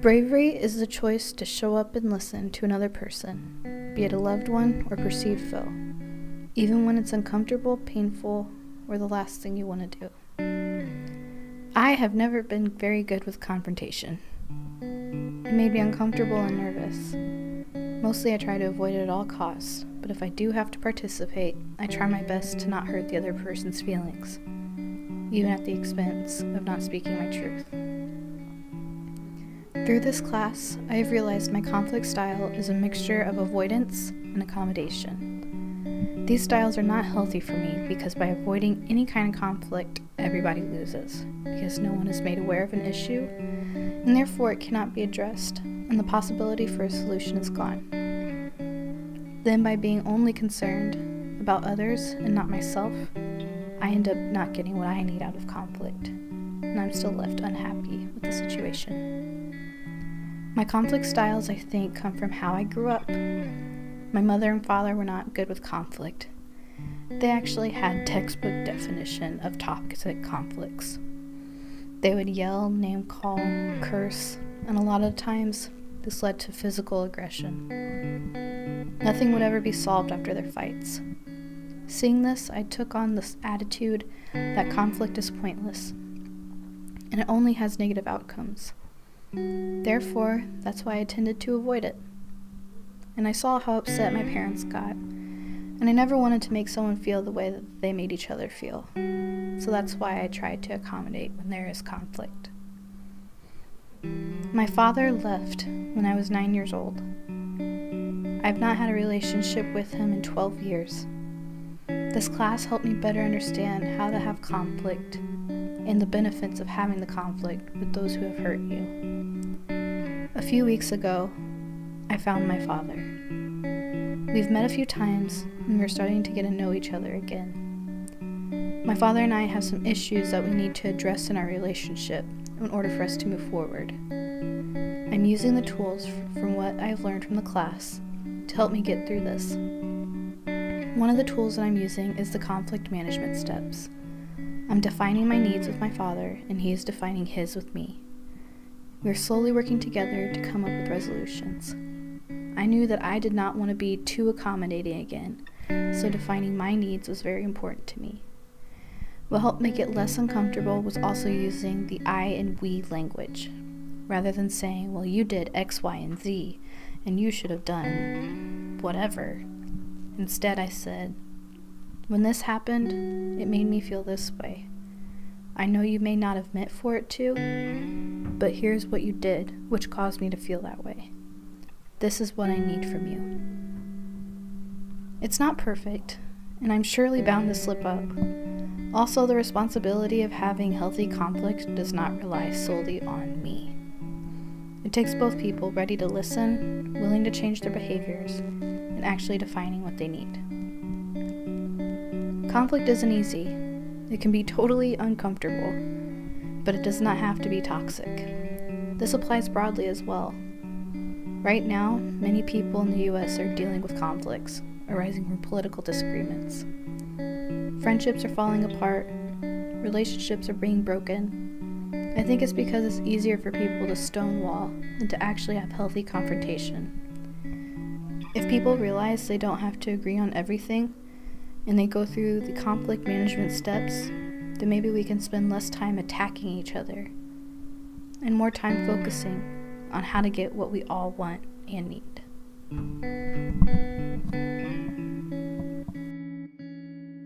Bravery is the choice to show up and listen to another person, be it a loved one or perceived foe, even when it's uncomfortable, painful, or the last thing you want to do. I have never been very good with confrontation. It made me uncomfortable and nervous. Mostly I try to avoid it at all costs, but if I do have to participate, I try my best to not hurt the other person's feelings, even at the expense of not speaking my truth. Through this class, I have realized my conflict style is a mixture of avoidance and accommodation. These styles are not healthy for me because by avoiding any kind of conflict, everybody loses, because no one is made aware of an issue, and therefore it cannot be addressed, and the possibility for a solution is gone. Then by being only concerned about others and not myself, I end up not getting what I need out of conflict, and I'm still left unhappy with the situation. My conflict styles, I think, come from how I grew up. My mother and father were not good with conflict. They actually had textbook definition of toxic conflicts. They would yell, name call, curse, and a lot of times this led to physical aggression. Nothing would ever be solved after their fights. Seeing this, I took on this attitude that conflict is pointless, and it only has negative outcomes. Therefore, that's why I tended to avoid it. And I saw how upset my parents got, and I never wanted to make someone feel the way that they made each other feel. So that's why I tried to accommodate when there is conflict. My father left when I was 9 years old. I've not had a relationship with him in 12 years. This class helped me better understand how to have conflict and the benefits of having the conflict with those who have hurt you. A few weeks ago, I found my father. We've met a few times, and we're starting to get to know each other again. My father and I have some issues that we need to address in our relationship in order for us to move forward. I'm using the tools from what I've learned from the class to help me get through this. One of the tools that I'm using is the conflict management steps. I'm defining my needs with my father, and he is defining his with me. We are slowly working together to come up with resolutions. I knew that I did not want to be too accommodating again, so defining my needs was very important to me. What helped make it less uncomfortable was also using the I and we language, rather than saying, well, you did X, Y, and Z, and you should have done whatever. Instead, I said, when this happened, it made me feel this way. I know you may not have meant for it to, but here's what you did, which caused me to feel that way. This is what I need from you. It's not perfect, and I'm surely bound to slip up. Also, the responsibility of having healthy conflict does not rely solely on me. It takes both people ready to listen, willing to change their behaviors, and actually defining what they need. Conflict isn't easy. It can be totally uncomfortable, but it does not have to be toxic. This applies broadly as well. Right now, many people in the U.S. are dealing with conflicts arising from political disagreements. Friendships are falling apart, relationships are being broken. I think it's because it's easier for people to stonewall than to actually have healthy confrontation. If people realize they don't have to agree on everything, and they go through the conflict management steps, then maybe we can spend less time attacking each other and more time focusing on how to get what we all want and need.